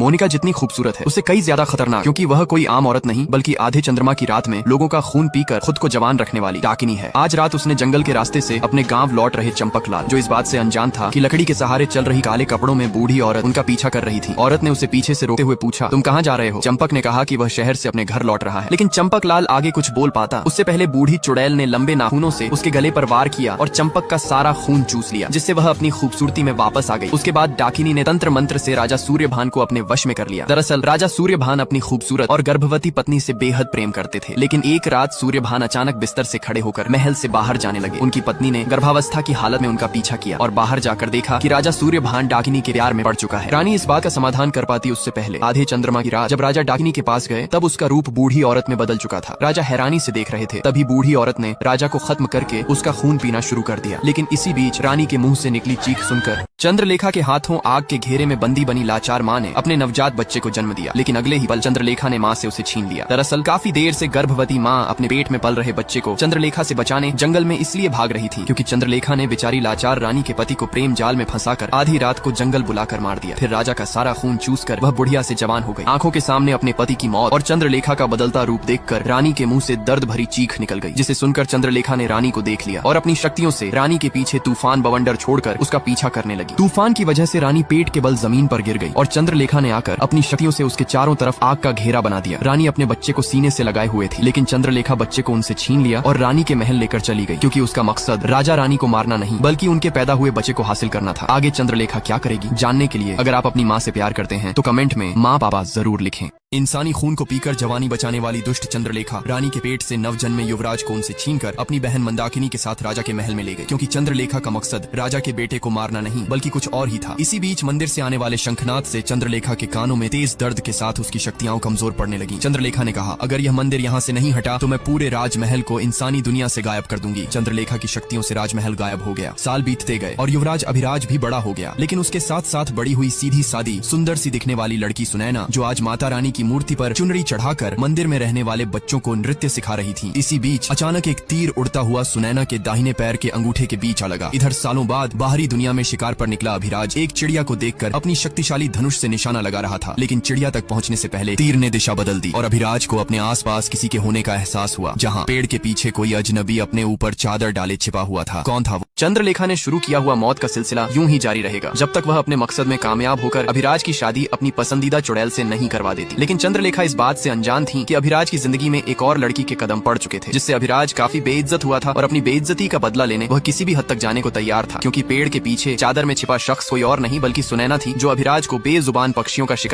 मोनिका जितनी खूबसूरत है उससे कई ज्यादा खतरनाक, क्योंकि वह कोई आम औरत नहीं बल्कि आधे चंद्रमा की रात में लोगों का खून पीकर खुद को जवान रखने वाली डाकिनी है। आज रात उसने जंगल के रास्ते से अपने गांव लौट रहे चंपक लाल, जो इस बात से अनजान था कि लकड़ी के सहारे चल रही काले कपड़ों में बूढ़ी औरत उनका पीछा कर रही थी। औरत ने उसे पीछे से रोकते हुए पूछा, तुम कहाँ जा रहे हो? चंपक ने कहा कि वह शहर से अपने घर लौट रहा है, लेकिन चंपक लाल आगे कुछ बोल पाता उससे पहले बूढ़ी चुड़ैल ने लंबे नाखूनों से उसके गले पर वार किया और चंपक का सारा खून चूस लिया, जिससे वह अपनी खूबसूरती में वापस आ गई। उसके बाद डाकिनी ने तंत्र मंत्र से राजा सूर्यभान को अपने वश में कर लिया। दरअसल राजा सूर्यभान अपनी खूबसूरत और गर्भवती पत्नी से बेहद प्रेम करते थे, लेकिन एक रात सूर्यभान अचानक बिस्तर से खड़े होकर महल से बाहर जाने लगे। उनकी पत्नी ने गर्भावस्था की हालत में उनका पीछा किया और बाहर जाकर देखा कि राजा सूर्यभान डाकिनी के प्यार में पड़ चुका है। रानी इस बात का समाधान कर पाती उससे पहले। आधे चंद्रमा की रात जब राजा डाकिनी के पास गए तब उसका रूप बूढ़ी औरत में बदल चुका था। राजा हैरानी से देख रहे थे। तभी बूढ़ी औरत ने राजा को खत्म करके उसका खून पीना शुरू कर दिया। लेकिन इसी बीच रानी के मुंह से निकली चीख सुनकर चंद्रलेखा के हाथों आग के घेरे में बंदी बनी लाचार माँ ने अपने नवजात बच्चे को जन्म दिया, लेकिन अगले ही पल चंद्रलेखा ने माँ से उसे छीन लिया। दरअसल काफी देर से गर्भवती माँ अपने पेट में पल रहे बच्चे को चंद्रलेखा से बचाने जंगल में इसलिए भाग रही थी क्योंकि चंद्रलेखा ने बेचारी लाचार रानी के पति को प्रेम जाल में फंसाकर आधी रात को जंगल बुलाकर मार दिया। फिर राजा का सारा खून चूस कर वह बुढ़िया से जवान हो गई। आंखों के सामने अपने पति की मौत और चंद्रलेखा का बदलता रूप देखकर रानी के मुंह से दर्द भरी चीख निकल गई, जिसे सुनकर चंद्रलेखा ने रानी को देख लिया और अपनी शक्तियों से रानी के पीछे तूफान बवंडर छोड़कर उसका पीछा करने लगी। तूफान की वजह से रानी पेट के बल जमीन पर गिर गई और चंद्रलेखा ने आकर अपनी शक्तियों से उसके चारों तरफ आग का घेरा बना दिया। रानी अपने बच्चे को सीने से लगाए हुए थी, लेकिन चंद्रलेखा बच्चे को उनसे छीन लिया और रानी के महल लेकर चली गई, क्योंकि उसका मकसद राजा रानी को मारना नहीं बल्कि उनके पैदा हुए बच्चे को हासिल करना था। आगे चंद्रलेखा क्या करेगी जानने के लिए अगर आप अपनी माँ से प्यार करते हैं तो कमेंट में माँ पापा जरूर लिखें। इंसानी खून को पीकर जवानी बचाने वाली दुष्ट चंद्रलेखा रानी के पेट से नवजन्मे युवराज को उनसे छीनकर अपनी बहन मंदाकिनी के साथ राजा के महल में ले गई, क्योंकि चंद्रलेखा का मकसद राजा के बेटे को मारना नहीं बल्कि कुछ और ही था। इसी बीच मंदिर से आने वाले शंखनाद से चंद्रलेखा के कानों में तेज दर्द के साथ उसकी शक्तियां कमजोर पड़ने लगी। चंद्रलेखा ने कहा, अगर यह मंदिर यहाँ से नहीं हटा तो मैं पूरे राजमहल को इंसानी दुनिया से गायब कर दूंगी। चंद्रलेखा की शक्तियों से राजमहल गायब हो गया। साल बीतते गए और युवराज अभिराज भी बड़ा हो गया, लेकिन उसके साथ साथ बड़ी हुई सीधी सादी सुंदर सी दिखने वाली लड़की सुनैना, जो आज माता रानी की मूर्ति पर चुनरी चढ़ाकर मंदिर में रहने वाले बच्चों को नृत्य सिखा रही थी। इसी बीच अचानक एक तीर उड़ता हुआ सुनैना के दाहिने पैर के अंगूठे के बीच आ लगा। इधर सालों बाद बाहरी दुनिया में शिकार पर निकला अभिराज एक चिड़िया को देखकर अपनी शक्तिशाली धनुष से निशाना लगा रहा था, लेकिन चिड़िया तक पहुंचने से पहले तीर ने दिशा बदल दी और अभिराज को अपने आसपास किसी के होने का एहसास हुआ। जहां पेड़ के पीछे कोई अजनबी अपने ऊपर चादर डाले छिपा हुआ था। कौन था वो? चंद्रलेखा ने शुरू किया हुआ मौत का सिलसिला यूं ही जारी रहेगा जब तक वह अपने मकसद में कामयाब होकर अभिराज की शादी अपनी पसंदीदा चुड़ैल से नहीं करवा देती। लेकिन चंद्रलेखा इस बात से अनजान थी कि अभिराज की जिंदगी में एक और लड़की के कदम पड़ चुके थे, जिससे अभिराज काफी बेइज्जत हुआ था और अपनी बेइज्जती का बदला लेने वह किसी भी हद तक जाने को तैयार था, क्योंकि पेड़ के पीछे चादर में छिपा शख्स कोई और नहीं बल्कि सुनैना थी, जो अभिराज को बेजुबान पक्षियों का शिकार